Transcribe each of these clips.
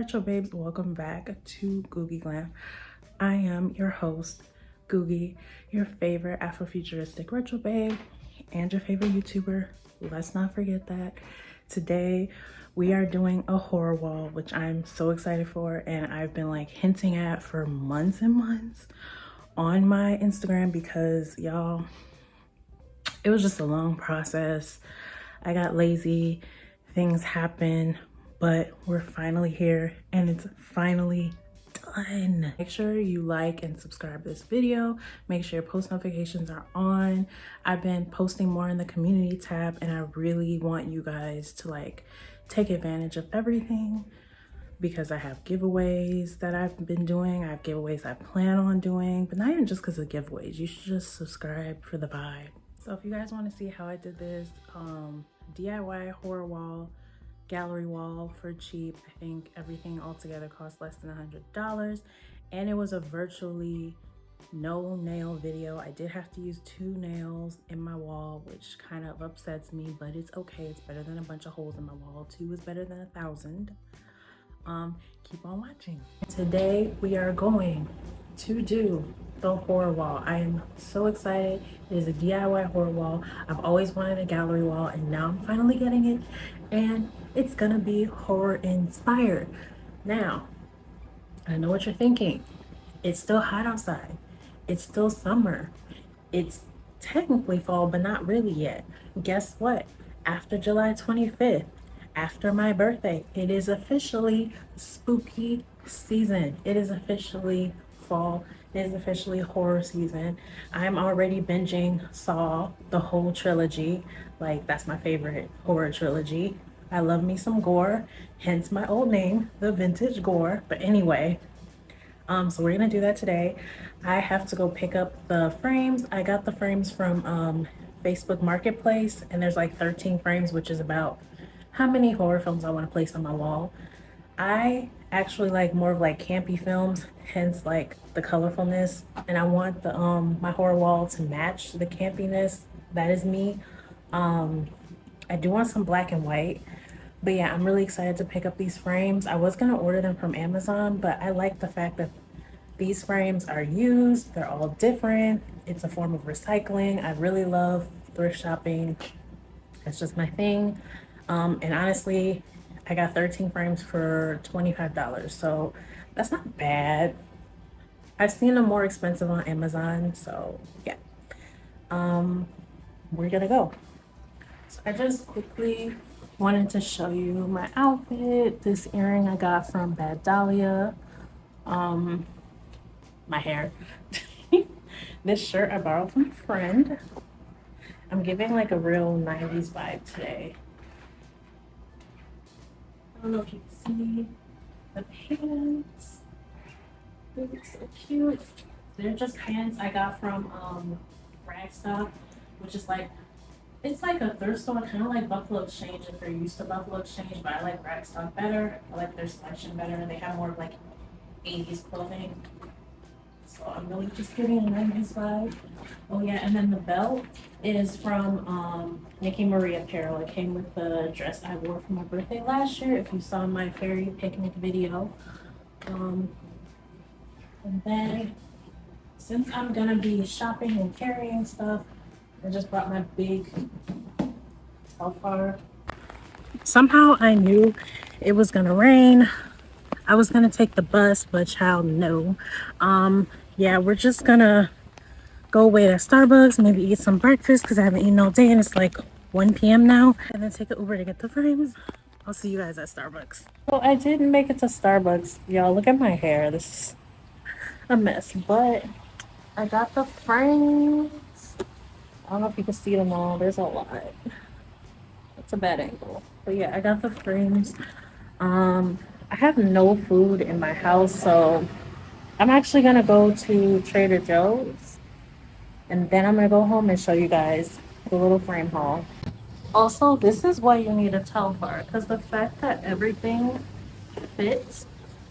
retro babes, welcome back to GOOGii Glam. I am your host, GOOGii, your favorite Afrofuturistic retro babe and your favorite YouTuber. Let's not forget that. Today we are doing a horror wall, which I'm so excited for, and I've been like hinting at for months and months on my Instagram because y'all, it was just a long process. I got lazy, things happen, but we're finally here and it's finally done. Make sure you like and subscribe this video. Make sure your post notifications are on. I've been posting more in the community tab and I really want you guys to like take advantage of everything because I have giveaways that I've been doing. I have giveaways I plan on doing, but not even just because of giveaways. You should just subscribe for the vibe. So if you guys want to see how I did this DIY horror wall, gallery wall for cheap, I think everything altogether cost less than $100, and it was a virtually no nail video. I did have to use 2 nails in my wall, which kind of upsets me, but it's okay. It's better than a bunch of holes in my wall. 2 is better than 1,000. Keep on watching. Today we are going to do the horror wall. I am so excited. It is a DIY horror wall. I've always wanted a gallery wall and now I'm finally getting it, and it's gonna be horror inspired. Now, I know what you're thinking. It's still hot outside. It's still summer. It's technically fall, but not really yet. Guess what? After July 25th, after my birthday, it is officially spooky season. It is officially fall. It is officially horror season. I'm already binging Saw, the whole trilogy. Like, that's my favorite horror trilogy. I love me some gore, hence my old name, the Vintage Gore. But anyway, so we're gonna do that today. I have to go pick up the frames. I got the frames from Facebook Marketplace, and there's like 13 frames, which is about how many horror films I want to place on my wall. I actually like more of like campy films, hence like the colorfulness, and I want the my horror wall to match the campiness. That is me. I do want some black and white, but yeah, I'm really excited to pick up these frames. I was gonna order them from Amazon, but I like the fact that these frames are used. They're all different. It's a form of recycling. I really love thrift shopping. That's just my thing. And honestly, I got 13 frames for $25, so that's not bad. I've seen them more expensive on Amazon, so yeah. We're gonna go. So I just quickly wanted to show you my outfit. This earring I got from Bad Dahlia. My hair. This shirt I borrowed from a friend. I'm giving like a real 90s vibe today. I don't know if you can see the pants. They look so cute. They're just pants I got from Ragstock, which is like, it's like a thrift store, kind of like Buffalo Exchange if you're used to Buffalo Exchange, but I like Ragstock better. I like their selection better. They have more of like 80s clothing. So I'm really just getting a 90s vibe. Oh yeah, and then the belt is from Nikki Marie Apparel. It came with the dress I wore for my birthday last year, if you saw my fairy picnic video. And then since I'm gonna be shopping and carrying stuff, I just brought my big Telfar. Somehow I knew it was gonna rain. I was gonna take the bus, but child, no. Yeah, we're just gonna go wait at Starbucks, maybe eat some breakfast because I haven't eaten all day and it's like 1 p.m. now, and then take an Uber to get the frames. I'll see you guys at Starbucks. So I didn't make it to Starbucks. Y'all, look at my hair. This is a mess, but I got the frames. I don't know if you can see them all. There's a lot. It's a bad angle. But yeah, I got the frames. I have no food in my house, so I'm actually gonna go to Trader Joe's and then I'm gonna go home and show you guys the little frame haul. Also, this is why you need a Telfar, because the fact that everything fits.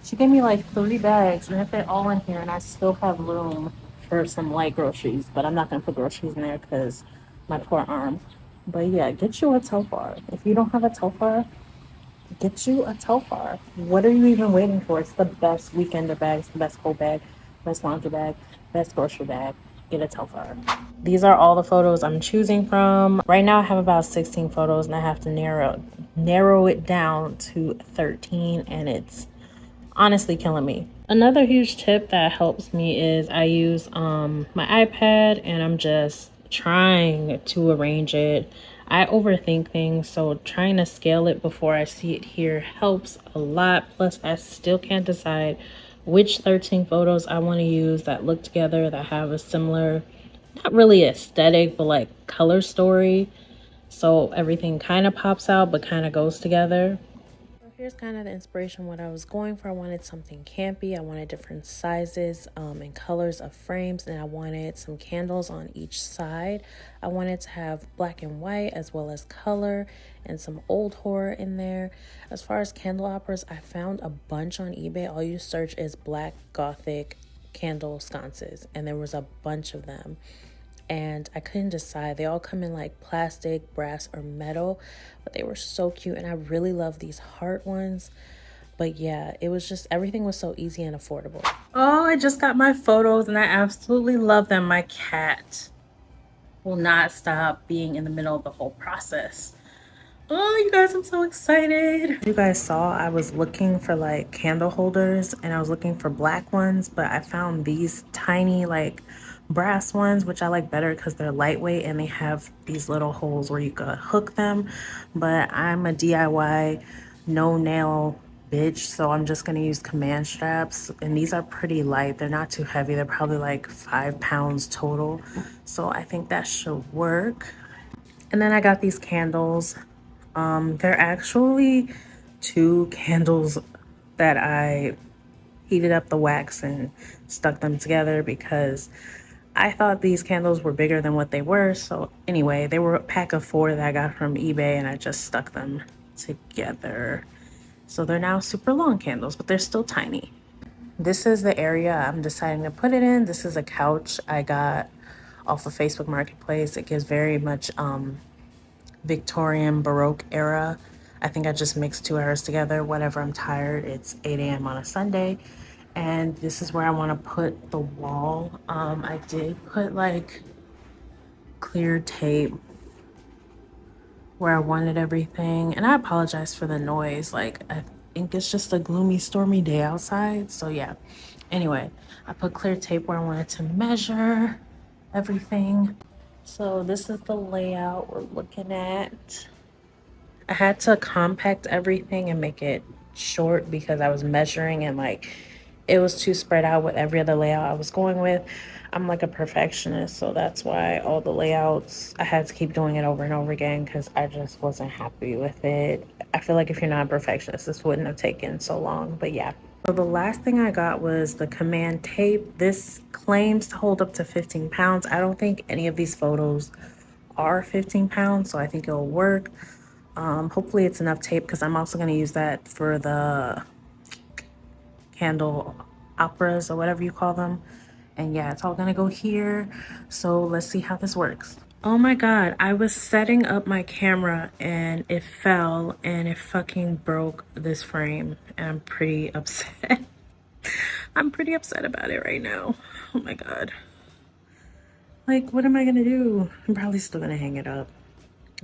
She gave me like 3 bags and it fit all in here, and I still have room for some light groceries, but I'm not gonna put groceries in there because my poor arm. But yeah, get you a Telfar. If you don't have a Telfar, Get you a Telfar. What are you even waiting for? It's the best weekender bag. It's the best coat bag, best laundry bag, best grocery bag. Get a Telfar. These are all the photos I'm choosing from. Right now I have about 16 photos and I have to narrow it down to 13, and it's honestly killing me. Another huge tip that helps me is I use my iPad and I'm just trying to arrange it. I overthink things, so trying to scale it before I see it here helps a lot. Plus, I still can't decide which 13 photos I want to use that look together, that have a similar, not really aesthetic, but like color story. So everything kind of pops out, but kind of goes together. So here's kind of the inspiration, what I was going for. I wanted something campy. I wanted different sizes and colors of frames, and I wanted some candles on each side. I wanted to have black and white as well as color and some old horror in there. As far as candelabras, I found a bunch on eBay. All you search is black gothic candle sconces, and there was a bunch of them, and I couldn't decide. They all come in like plastic, brass, or metal, but they were so cute, and I really love these heart ones. But yeah, it was just, everything was so easy and affordable. Oh, I just got my photos and I absolutely love them. My cat will not stop being in the middle of the whole process. Oh, you guys, I'm so excited. You guys saw I was looking for like candle holders and I was looking for black ones, but I found these tiny like brass ones, which I like better because they're lightweight and they have these little holes where you could hook them. But I'm a DIY no nail bitch, so I'm just gonna use command straps, and these are pretty light. They're not too heavy. They're probably like 5 pounds total, so I think that should work. And then I got these candles. They're actually 2 candles that I heated up the wax and stuck them together because I thought these candles were bigger than what they were. So anyway, they were a pack of 4 that I got from eBay, and I just stuck them together. So they're now super long candles, but they're still tiny. This is the area I'm deciding to put it in. This is a couch I got off of Facebook Marketplace. It gives very much Victorian Baroque era. I think I just mixed 2 eras together. Whenever I'm tired, it's 8 a.m. on a Sunday. And this is where I want to put the wall. I did put like clear tape where I wanted everything. And I apologize for the noise. Like, I think it's just a gloomy, stormy day outside. So yeah. Anyway, I put clear tape where I wanted to measure everything. So this is the layout we're looking at. I had to compact everything and make it short because I was measuring and like it was too spread out with every other layout I was going with. I'm like a perfectionist, so that's why all the layouts I had to keep doing it over and over again because I just wasn't happy with it. I feel like if you're not a perfectionist, this wouldn't have taken so long, but yeah. So the last thing I got was the command tape. This claims to hold up to 15 pounds. I don't think any of these photos are 15 pounds, so I think it'll work. Hopefully it's enough tape because I'm also going to use that for the candle operas or whatever you call them. And yeah, it's all going to go here. So let's see how this works. Oh my God, I was setting up my camera and it fell and it fucking broke this frame. And I'm pretty upset. I'm pretty upset about it right now. Oh my God. Like, what am I going to do? I'm probably still going to hang it up.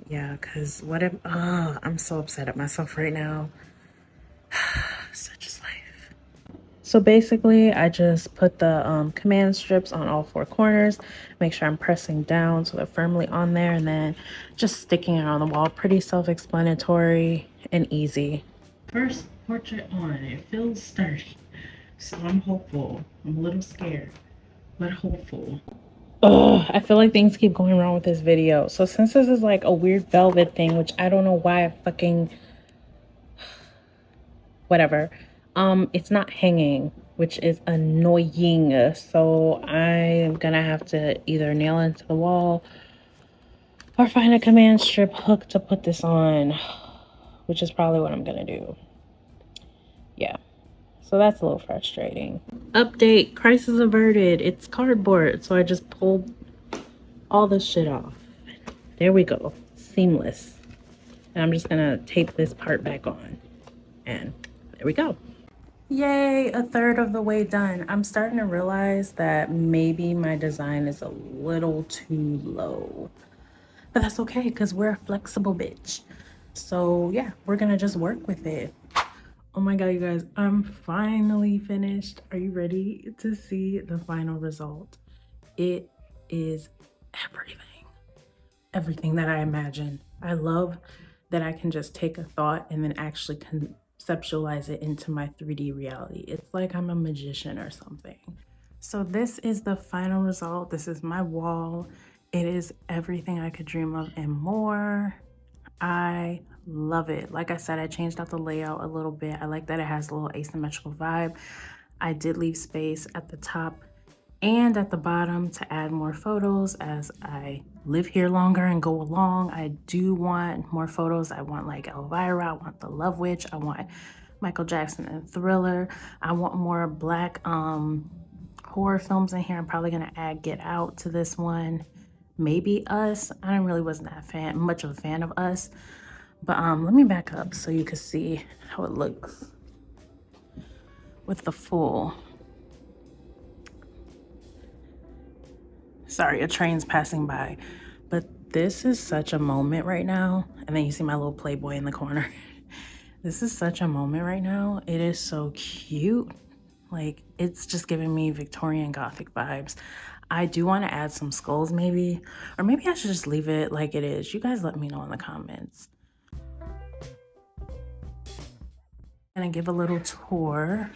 Yeah, because what if, I'm so upset at myself right now. Such is life. So basically, I just put the command strips on all 4 corners. Make sure I'm pressing down so they're firmly on there, and then just sticking it on the wall. Pretty self-explanatory and easy. First portrait on, it feels sturdy. So I'm hopeful. I'm a little scared, but hopeful. Oh, I feel like things keep going wrong with this video. So since this is like a weird velvet thing, which I don't know why I fucking whatever, it's not hanging, which is annoying. So I am gonna have to either nail it into the wall or find a command strip hook to put this on, which is probably what I'm gonna do. Yeah. So that's a little frustrating. Update, crisis averted. It's cardboard. So I just pulled all this shit off. There we go. Seamless. And I'm just gonna tape this part back on. And there we go. Yay, a third of the way done. I'm starting to realize that maybe my design is a little too low. But that's okay, because we're a flexible bitch. So yeah, we're gonna just work with it. Oh my god, you guys, I'm finally finished. Are you ready to see the final result? It is everything that I imagined. I love that I can just take a thought and then actually conceptualize it into my 3D reality. It's like I'm a magician or something. So this is the final result. This is my wall. It is everything I could dream of and more. I love it. Like I said, I changed out the layout a little bit. I like that it has a little asymmetrical vibe. I did leave space at the top and at the bottom to add more photos as I live here longer and go along. I do want more photos. I want like Elvira, I want the Love Witch, I want Michael Jackson and Thriller. I want more black horror films in here. I'm probably gonna add Get Out to this one. Maybe Us. I really wasn't that much of a fan of Us. But let me back up so you can see how it looks with the full. Sorry, a train's passing by. But this is such a moment right now. And then you see my little Playboy in the corner. This is such a moment right now. It is so cute. Like, it's just giving me Victorian Gothic vibes. I do want to add some skulls maybe, or maybe I should just leave it like it is. You guys let me know in the comments. I'm gonna give a little tour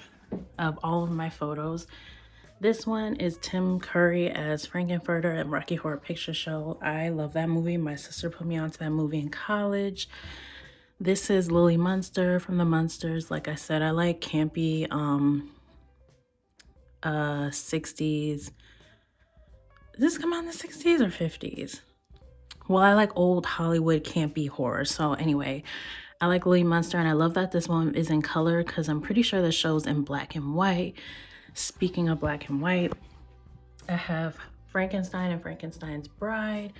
of all of my photos. This one is Tim Curry as Frankenfurter at Rocky Horror Picture Show. I love that movie. My sister put me onto that movie in college. This is Lily Munster from the Munsters. Like I said, I like campy 60s. Does this come out in the 60s or 50s? Well, I like old Hollywood campy horror. So anyway, I like Lily Munster, and I love that this one is in color because I'm pretty sure the show's in black and white. Speaking of black and white, I have Frankenstein and Frankenstein's Bride.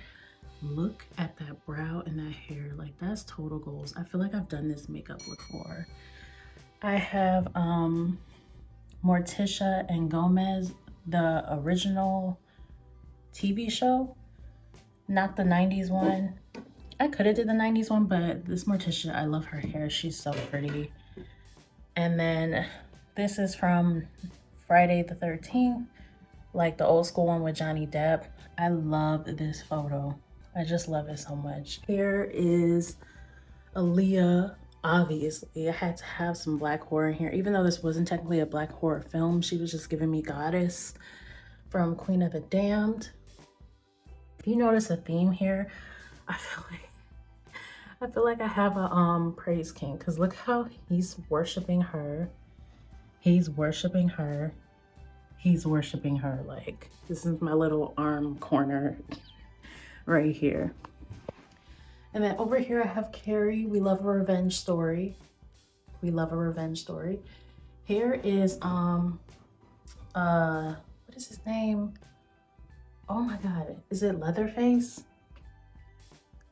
Look at that brow and that hair. Like, that's total goals. I feel like I've done this makeup before. I have Morticia and Gomez, the original TV show, not the 90s one. I could have did the 90s one, but this Morticia, I love her hair. She's so pretty. And then this is from Friday the 13th, like the old school one with Johnny Depp. I love this photo. I just love it so much. Here is Aaliyah. Obviously, I had to have some black horror in here. Even though this wasn't technically a black horror film, she was just giving me Goddess from Queen of the Damned. If you notice a theme here, I feel like I have a praise king, because look how he's worshiping her. He's worshiping her. He's worshiping her. Like, this is my little arm corner right here. And then over here I have Carrie. We love a revenge story. We love a revenge story. Here is what is his name? Oh my god, is it Leatherface?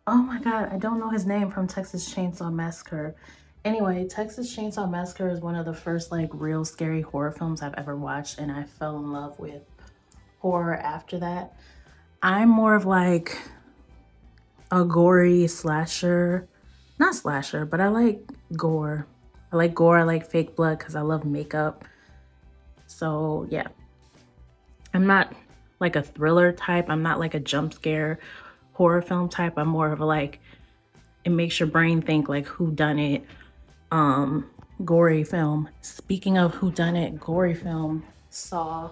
Oh my god, I don't know his name, from Texas Chainsaw Massacre. Anyway, Texas Chainsaw Massacre is one of the first like real scary horror films I've ever watched, and I fell in love with horror after that. I'm more of like a gory slasher, not slasher, but I like gore. I like gore, I like fake blood because I love makeup. So yeah, I'm not like a thriller type. I'm not like a jump scare horror film type. I'm more of a like, it makes your brain think like whodunit gory film. Speaking of whodunit gory film, Saw.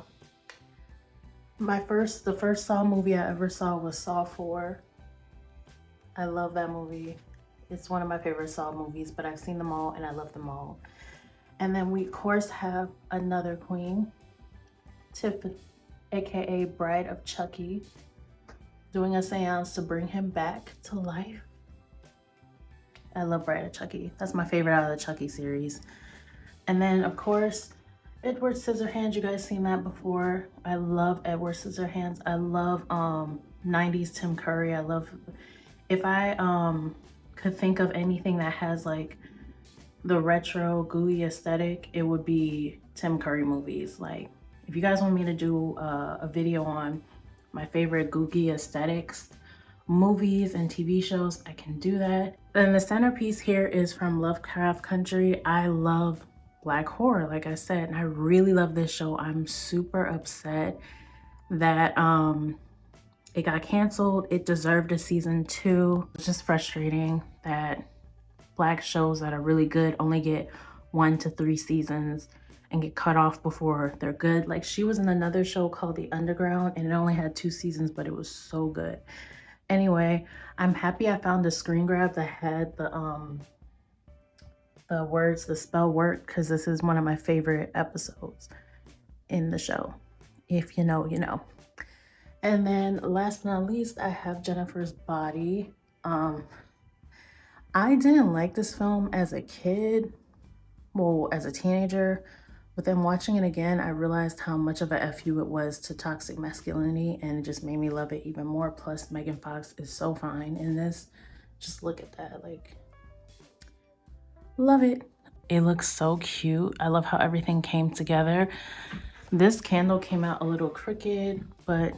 The first Saw movie I ever saw was Saw 4. I love that movie. It's one of my favorite Saw movies, but I've seen them all and I love them all. And then we of course have another queen, Tiff, aka Bride of Chucky, doing a seance to bring him back to life. I love Bride of Chucky. That's my favorite out of the Chucky series. And then of course, Edward Scissorhands. You guys seen that before. I love Edward Scissorhands. I love 90s Tim Curry. I love, if I could think of anything that has like the retro gooey aesthetic, it would be Tim Curry movies. Like, if you guys want me to do a video on my favorite GOOGii aesthetics, movies and TV shows, I can do that. Then the centerpiece here is from Lovecraft Country. I love Black horror, like I said, and I really love this show. I'm super upset that it got canceled. It deserved a season 2. It's just frustrating that Black shows that are really good only get 1 to 3 seasons and get cut off before they're good. Like, she was in another show called The Underground and it only had 2 seasons, but it was so good. Anyway, I'm happy I found a screen grab that had the words, the spell work, because this is one of my favorite episodes in the show. If you know, you know. And then last but not least, I have Jennifer's Body. I didn't like this film as a kid, well, as a teenager, but then watching it again, I realized how much of a FU it was to toxic masculinity, and it just made me love it even more. Plus, Megan Fox is so fine in this. Just look at that, like, love it. It looks so cute. I love how everything came together. This candle came out a little crooked, but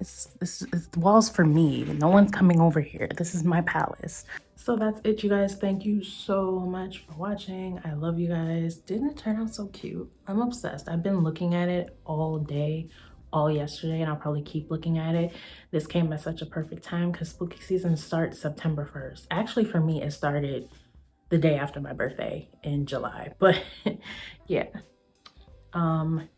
it's the walls for me. No one's coming over here. This is my palace. So that's it, you guys. Thank you so much for watching. I love you guys. Didn't it turn out so cute? I'm obsessed. I've been looking at it all day, all yesterday, and I'll probably keep looking at it. This came at such a perfect time because spooky season starts September 1st. Actually, for me, it started the day after my birthday in July, but yeah.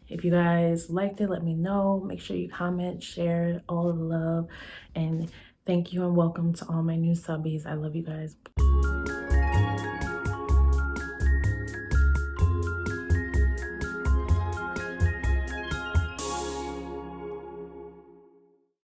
If you guys liked it, let me know. Make sure you comment, share, all of the love, and thank you and welcome to all my new subbies. I love you guys.